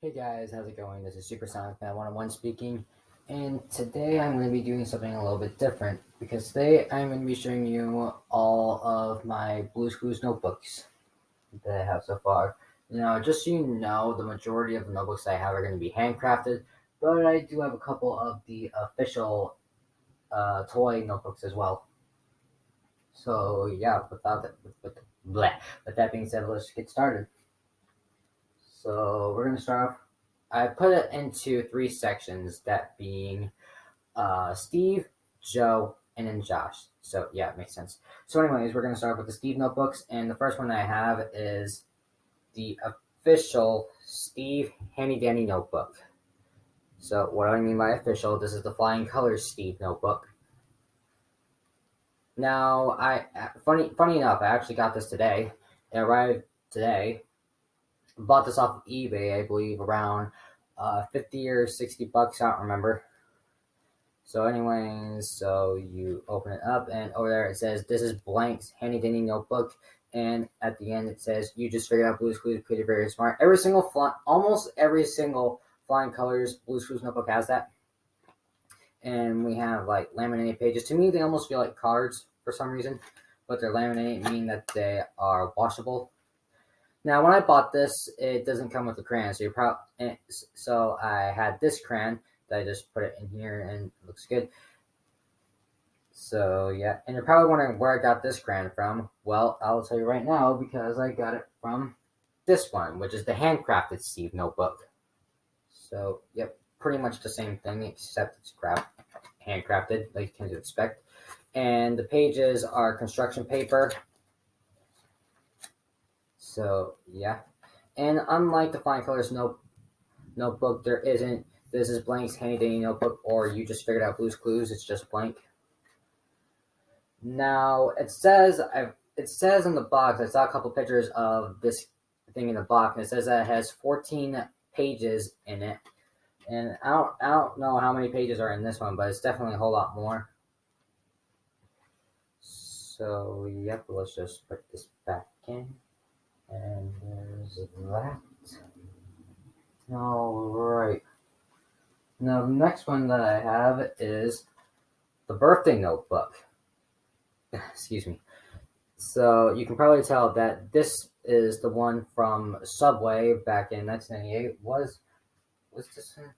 Hey guys, how's it going? This is Supersonic Man 101 speaking, and today I'm going to be doing something a little bit different because today I'm going to be showing you all of my Blue's Clues notebooks that I have so far. Now, just so you know, the majority of the notebooks I have are going to be handcrafted, but I do have a couple of the official toy notebooks as well. So yeah, with that being said, let's get started. So we're going to start off. I put it into three sections, that being Steve, Joe, and then Josh. So yeah, it makes sense. So anyways, we're going to start with the Steve notebooks, and the first one I have is the official Steve Handy Dandy notebook. So what do I mean by official? This is the Flying Colors Steve notebook. Now, funny enough, I actually got this today. It arrived today. Bought this off of eBay, I believe, around 50 or 60 bucks. I don't remember. So, anyways, so you open it up, and over there it says, "This is Blank's Handy Dandy Notebook." And at the end it says, "You just figured out Blue's Clues, pretty very smart." Almost every single Flying Colors Blue's Clues notebook has that. And we have like laminated pages. To me, they almost feel like cards for some reason, but they're laminated, meaning that they are washable. Now, when I bought this, it doesn't come with a crayon, so I had this crayon that I just put it in here, and it looks good. So yeah, and you're probably wondering where I got this crayon from. Well, I'll tell you right now because I got it from this one, which is the handcrafted Steve notebook. So yep, pretty much the same thing except it's handcrafted, like you can expect. And the pages are construction paper. So yeah, and unlike the Flying Colors notebook, this is Blank's Handy Dandy notebook, or you just figured out Blue's Clues. It's just blank. Now it says in the box. I saw a couple pictures of this thing in the box, and it says that it has 14 pages in it. And I don't know how many pages are in this one, but it's definitely a whole lot more. So yep, let's just put this back in, and there's that. All right. Now the next one that I have is the birthday notebook. Excuse me. So you can probably tell that this is the one from Subway back in 1998. Was this one?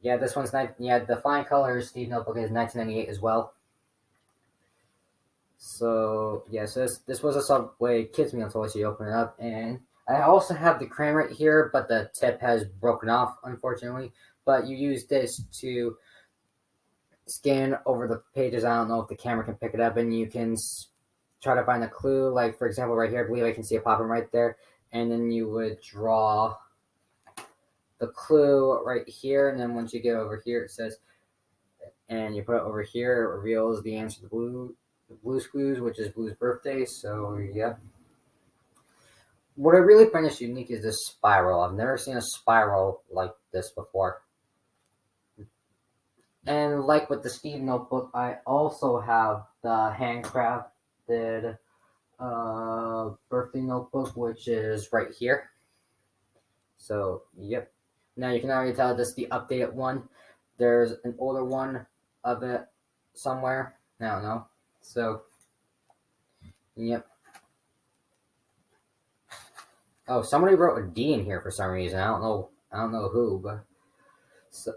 Yeah, this one's the Flying Colors Steve notebook is 1998 as well. So yeah, so this was a Subway kids meal toy. So you open it up, and I also have the crayon right here, but the tip has broken off, unfortunately. But you use this to scan over the pages. I don't know if the camera can pick it up, and you can try to find a clue. Like, for example, right here, I believe I can see a pop-in right there. And then you would draw the clue right here. And then once you get over here, it says, and you put it over here, it reveals the answer to Blue's Clues, which is Blue's birthday. So, yeah. What I really find is unique is this spiral. I've never seen a spiral like this before. And like with the Steve notebook, I also have the handcrafted birthday notebook, which is right here. So, yep. Now you can already tell this is the updated one. There's an older one of it somewhere. I don't know. So, yep. Oh, somebody wrote a D in here for some reason. I don't know. I don't know who, but so.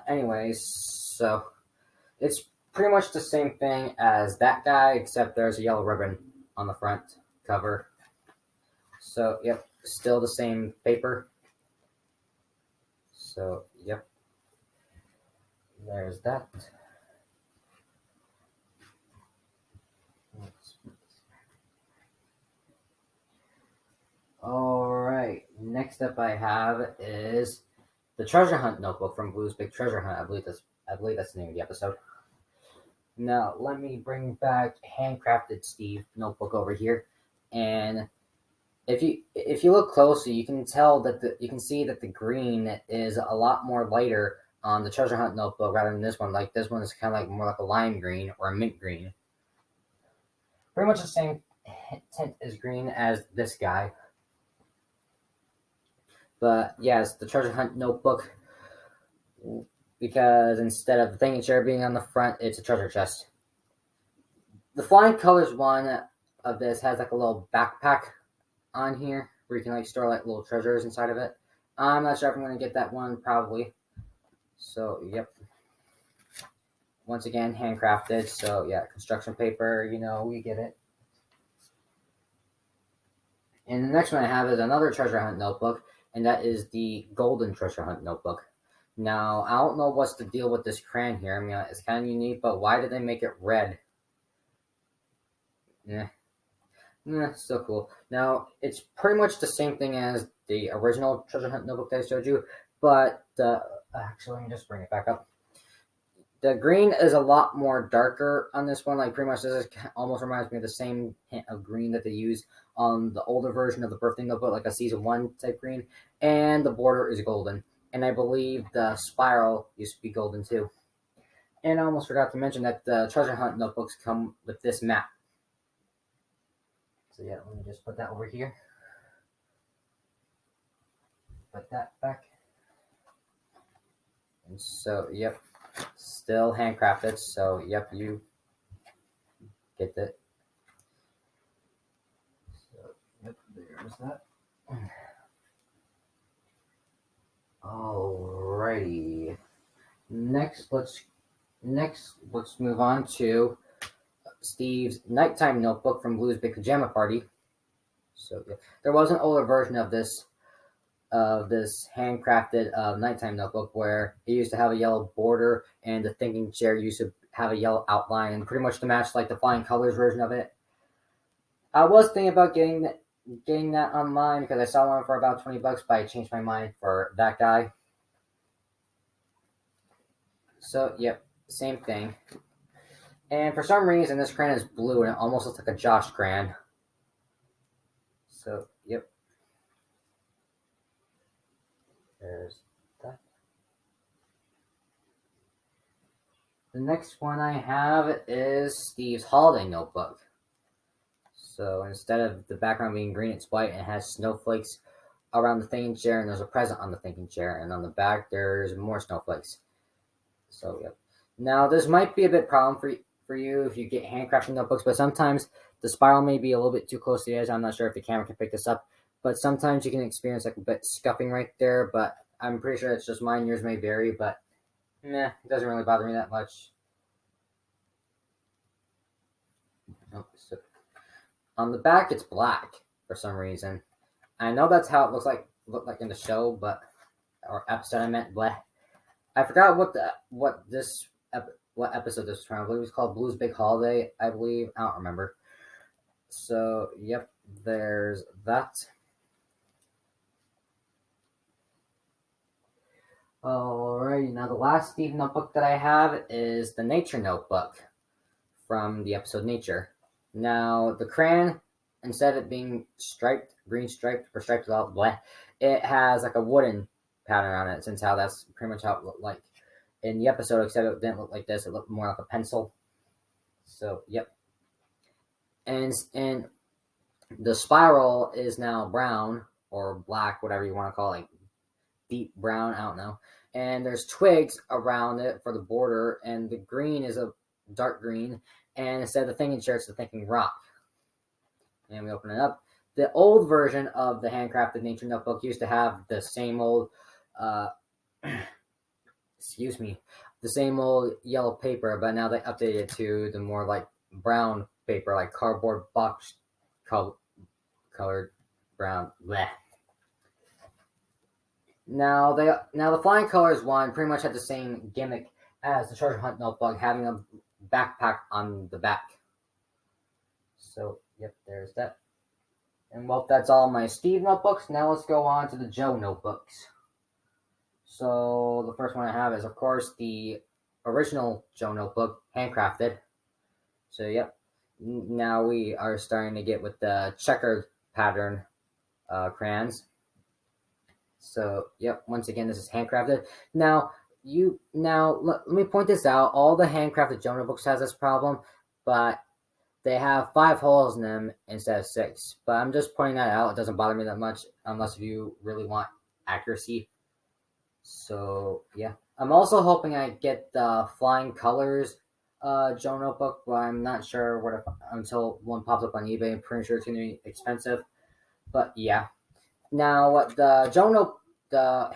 Anyways, so it's pretty much the same thing as that guy, except there's a yellow ribbon on the front cover. So, yep, still the same paper. So, yep, there's that. All right, next up I have is the Treasure Hunt notebook from Blue's Big Treasure Hunt. I believe that's the name of the episode. Now, let me bring back Handcrafted Steve notebook over here, and if you look closely, you can tell that you can see that the green is a lot more lighter on the Treasure Hunt notebook rather than this one. Like this one is kind of like more like a lime green or a mint green. Pretty much the same tint as green as this guy. But yes, the treasure hunt notebook, because instead of the thinking chair being on the front, it's a treasure chest. The Flying Colors one of this has like a little backpack on here where you can like store like little treasures inside of it. I'm not sure if I'm gonna get that one, probably. So yep. Once again, handcrafted. So yeah, construction paper. We get it. And the next one I have is another treasure hunt notebook, and that is the Golden Treasure Hunt notebook. Now I don't know what's the deal with this crayon here. I mean, it's kind of unique, but why did they make it red? Yeah. Still cool. Now, it's pretty much the same thing as the original Treasure Hunt notebook that I showed you, but actually, let me just bring it back up. The green is a lot more darker on this one. Like, pretty much, this almost reminds me of the same hint of green that they use on the older version of the birthday notebook, like a season 1 type green, and the border is golden. And I believe the spiral used to be golden too. And I almost forgot to mention that the Treasure Hunt notebooks come with this map. So yeah, let me just put that over here. Put that back. And so, yep, still handcrafted. So, yep, you get that. So, yep, there's that. Alrighty. Next, let's move on to Steve's nighttime notebook from Blue's Big Pajama Party. So yeah, there was an older version of this handcrafted nighttime notebook where it used to have a yellow border and the thinking chair used to have a yellow outline and pretty much to match like the Flying Colors version of it. I was thinking about getting that online because I saw one for about $20, but I changed my mind for that guy. So yep, same thing. And for some reason, this crayon is blue and it almost looks like a Josh crayon. So, yep. There's that. The next one I have is Steve's holiday notebook. So, instead of the background being green, it's white and it has snowflakes around the thinking chair, and there's a present on the thinking chair, and on the back, there's more snowflakes. So, yep. Now, this might be a bit problem for you if you get handcrafted notebooks, but sometimes the spiral may be a little bit too close to the edge. I'm not sure if the camera can pick this up, but sometimes you can experience like a bit scuffing right there, but I'm pretty sure it's just mine. Yours may vary, but it doesn't really bother me that much. Oh, so on the back, it's black for some reason. I know that's how it looked like in the show, but or episode I meant. But I forgot what episode this was from. I believe it was called Blue's Big Holiday. I believe I don't remember. So yep, there's that. Alrighty, now the last Steve notebook that I have is the Nature Notebook from the episode Nature. Now the crayon, instead of it being green striped or striped without black, it has like a wooden pattern on it. Since how that's pretty much how it looked like in the episode, except it didn't look like this. It looked more like a pencil. So yep, and the spiral is now brown or black, whatever you want to call it, like deep brown. I don't know. And there's twigs around it for the border, and the green is a dark green. And instead of the thinking chair, it's the thinking rock. And we open it up. The old version of the handcrafted nature notebook used to have the same old, the same old yellow paper, but now they updated it to the more like brown paper, like cardboard box colored brown. Bleh. Now the Flying Colors one pretty much had the same gimmick as the Treasure Hunt notebook, having a backpack on the back. So yep, there's that. And well, that's all my Steve notebooks. Now let's go on to the Joe notebooks. So the first one I have is, of course, the original Joe notebook, handcrafted. So yep, now we are starting to get with the checkered pattern crayons. So yep, once again, this is handcrafted. Now let me point this out. All the handcrafted Joe notebooks has this problem, but they have 5 holes in them instead of 6. But I'm just pointing that out. It doesn't bother me that much unless you really want accuracy. So yeah, I'm also hoping I get the Flying Colors Joe notebook, but I'm not sure what if, until one pops up on eBay. I'm pretty sure it's gonna be expensive, but yeah. Now, what the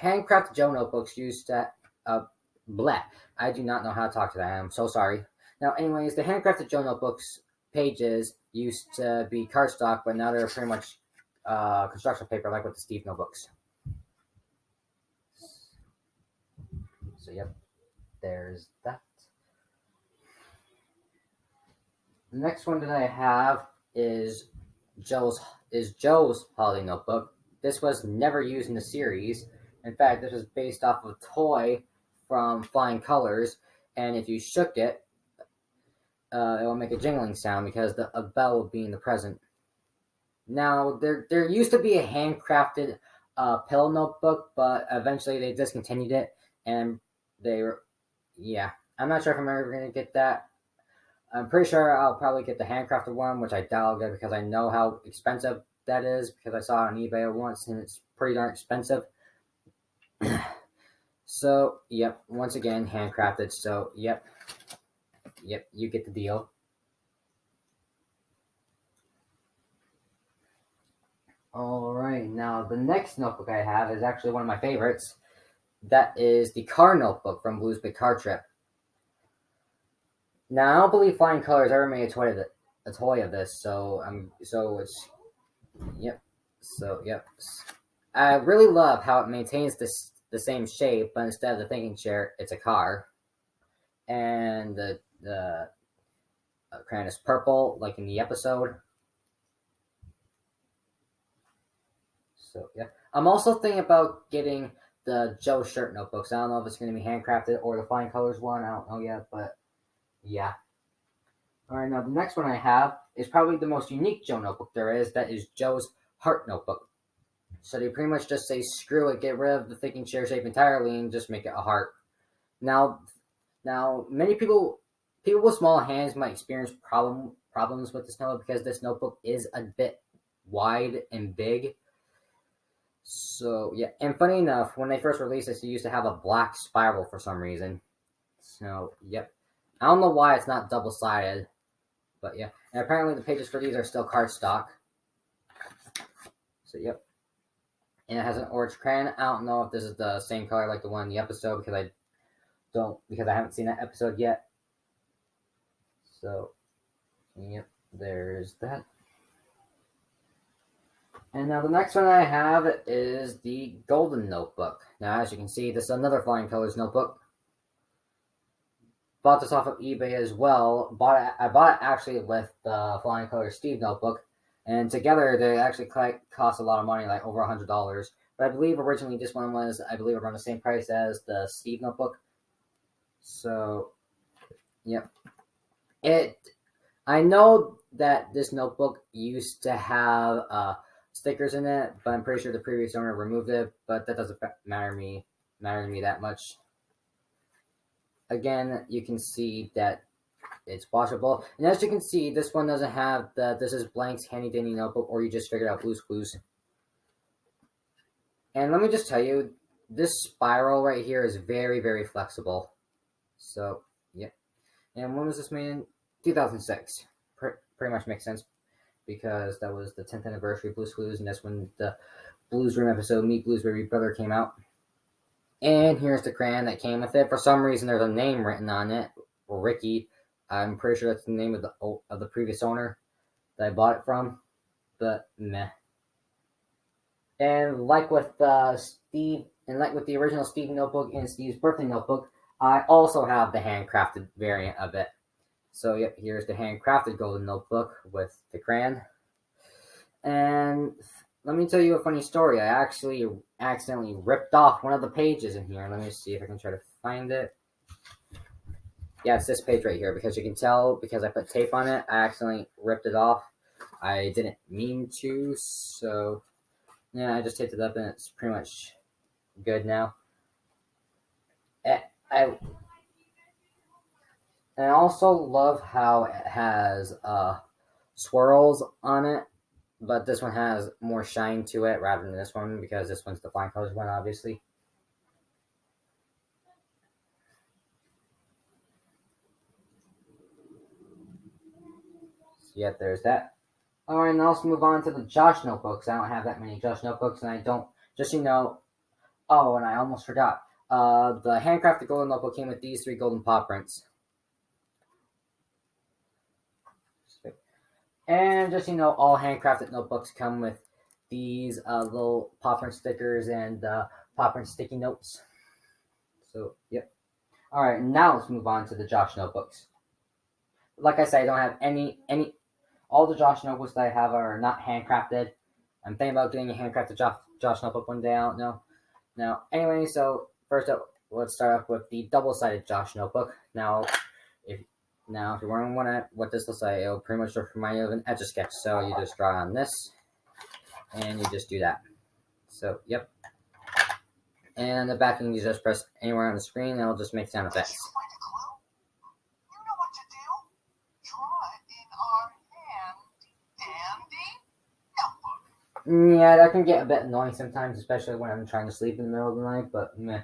handcrafted Joe notebooks used to, uh, bleh, I do not know how to talk to that. I'm so sorry. Now, anyways, the handcrafted Joe notebooks pages used to be cardstock, but now they're pretty much construction paper, like with the Steve notebooks. So, yep, there's that. The next one that I have is Joe's Joe's holiday notebook. This was never used in the series. In fact, this was based off of a toy from Flying Colors, and if you shook it, it will make a jingling sound because a bell would be in the present. Now, there used to be a handcrafted pill notebook, but eventually they discontinued it, and they were, yeah. I'm not sure if I'm ever going to get that. I'm pretty sure I'll probably get the handcrafted one, which I doubt I'll get because I know how expensive that is because I saw it on eBay once and it's pretty darn expensive. So, yep, once again, handcrafted. So, yep, you get the deal. All right, now the next notebook I have is actually one of my favorites. That is the car notebook from Blue's Big Car Trip. Now, I don't believe Flying Colors ever made a toy of this, so it's yep. So yep. I really love how it maintains the same shape, but instead of the thinking chair, it's a car, and the crown is purple, like in the episode. So yeah, I'm also thinking about getting the Joe shirt notebooks. I don't know if it's going to be handcrafted or the Flying Colors one. I don't know yet, but yeah. All right, now the next one I have is probably the most unique Joe notebook there is. That is Joe's Heart notebook. So they pretty much just say screw it, get rid of the thinking chair shape entirely, and just make it a heart. Now, many people with small hands might experience problems with this notebook because this notebook is a bit wide and big. So yeah, and funny enough, when they first released this, it used to have a black spiral for some reason. So yep, I don't know why it's not double sided, but yeah, and apparently the pages for these are still cardstock. So yep, and it has an orange crayon. I don't know if this is the same color like the one in the episode because I haven't seen that episode yet. So yep, there's that. And now the next one I have is the Golden Notebook. Now, as you can see, this is another Flying Colors notebook. Bought this off of eBay as well. I bought it actually with the Flying Colors Steve notebook, and together they actually cost a lot of money, like over $100. But I believe originally this one was, I believe, around the same price as the Steve notebook. So, yep. I know that this notebook used to have stickers in it, but I'm pretty sure the previous owner removed it. But that doesn't matter to me that much. Again, you can see that it's washable, and as you can see, this one doesn't have the this is Blank's handy dandy notebook, or you just figured out Blue's Clues. And let me just tell you, this spiral right here is very, very flexible. So, yeah. And when was this made in? 2006. Pretty much makes sense because that was the 10th anniversary of Blue's Clues, and that's when the Blues Room episode Meet Blue's Baby Brother came out. And here's the crayon that came with it. For some reason, there's a name written on it, Ricky. I'm pretty sure that's the name of the previous owner that I bought it from, but meh. And like with Steve, and like with the original Steve notebook and Steve's birthday notebook, I also have the handcrafted variant of it. So yep, here's the handcrafted golden notebook with the crayon. And let me tell you a funny story. I actually accidentally ripped off one of the pages in here. Let me see if I can try to find it. Yeah, it's this page right here because you can tell because I put tape on it. I accidentally ripped it off. I didn't mean to, so yeah, I just taped it up and it's pretty much good now. I also love how it has swirls on it. but this one has more shine to it rather than this one because this one's the flying colors one, obviously. So yeah, there's that. All right, now let's move on to the Josh notebooks. I don't have that many Josh notebooks, and I don't. Just so you know. Oh, and I almost forgot. The handcrafted golden notebook came with these 3 golden paw prints. And just so you know, all handcrafted notebooks come with these little paw print stickers and paw print sticky notes. So, yep. All right, now let's move on to the Josh notebooks. Like I said, I don't have any. All the Josh notebooks that I have are not handcrafted. I'm thinking about getting a handcrafted Josh notebook one day. I don't know. Now, anyway, so first up, let's start off with the double-sided Josh notebook. Now, if you're wondering what this looks like, it'll pretty much remind you of an Etch-a-Sketch. So you just draw on this, and you just do that. So, yep. And the backing, you just press anywhere on the screen, and it'll just make sound effects. Yeah, that can get a bit annoying sometimes, especially when I'm trying to sleep in the middle of the night, but meh.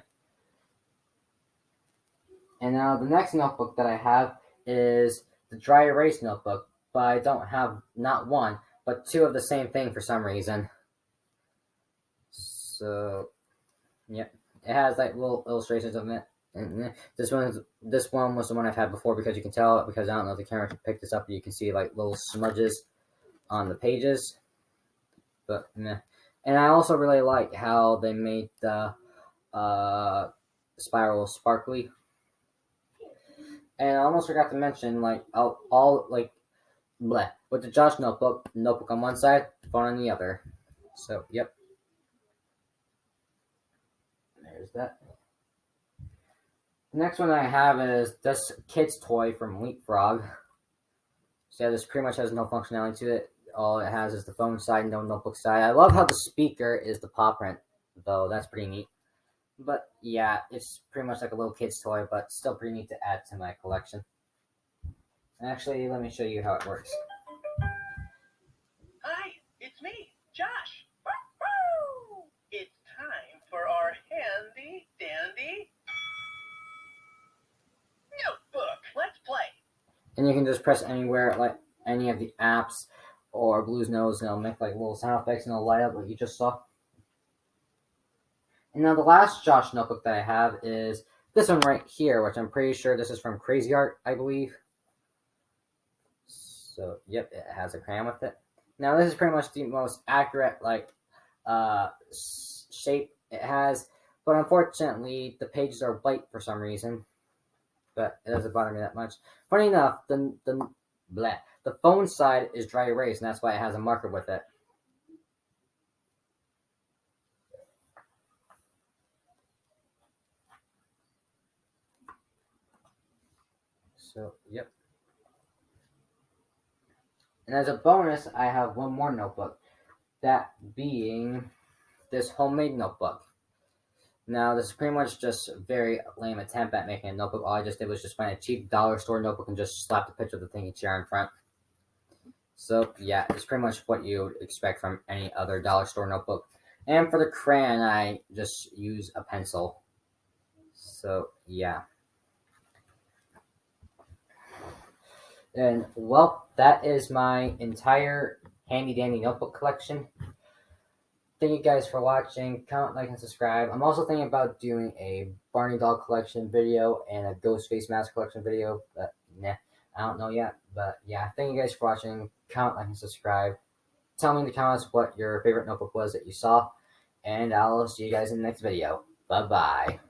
And now the next notebook that I have is the dry erase notebook, but I don't have not one, but 2 of the same thing for some reason. So, yep. It has like little illustrations of it. And this one was the one I've had before because you can tell, because I don't know if the camera can pick this up, but you can see like little smudges on the pages. But meh. And I also really like how they made the spiral sparkly. And I almost forgot to mention, like, all like, bleh, with the Josh notebook on one side, phone on the other. So, yep. There's that. The next one I have is this kid's toy from Leapfrog. So yeah, this pretty much has no functionality to it. All it has is the phone side, no notebook side. I love how the speaker is the paw print, though. That's pretty neat. But yeah, it's pretty much like a little kid's toy, but still pretty neat to add to my collection. Actually, let me show you how it works. Hi, it's me, Josh. Woo-hoo! It's time for our handy dandy notebook. Let's play. And you can just press anywhere, like any of the apps or Blue's Nose, and it'll make like little sound effects and it'll light up like you just saw. And now the last Josh notebook that I have is this one right here, which I'm pretty sure this is from Crazy Art, I believe. So, yep, it has a crayon with it. Now, this is pretty much the most accurate, like, shape it has. But unfortunately, the pages are white for some reason. But it doesn't bother me that much. Funny enough, the phone side is dry erase, and that's why it has a marker with it. So, yep. And as a bonus, I have one more notebook. That being this homemade notebook. Now, this is pretty much just a very lame attempt at making a notebook. All I just did was just find a cheap dollar store notebook and just slap the picture of the thingy chair in front. So, yeah, it's pretty much what you would expect from any other dollar store notebook. And for the crayon, I just use a pencil. So, yeah. And, well, that is my entire handy-dandy notebook collection. Thank you guys for watching. Comment, like, and subscribe. I'm also thinking about doing a Barney doll collection video and a ghost face mask collection video, but nah, I don't know yet. But yeah, thank you guys for watching. Comment, like, and subscribe. Tell me in the comments what your favorite notebook was that you saw, and I'll see you guys in the next video. Bye-bye.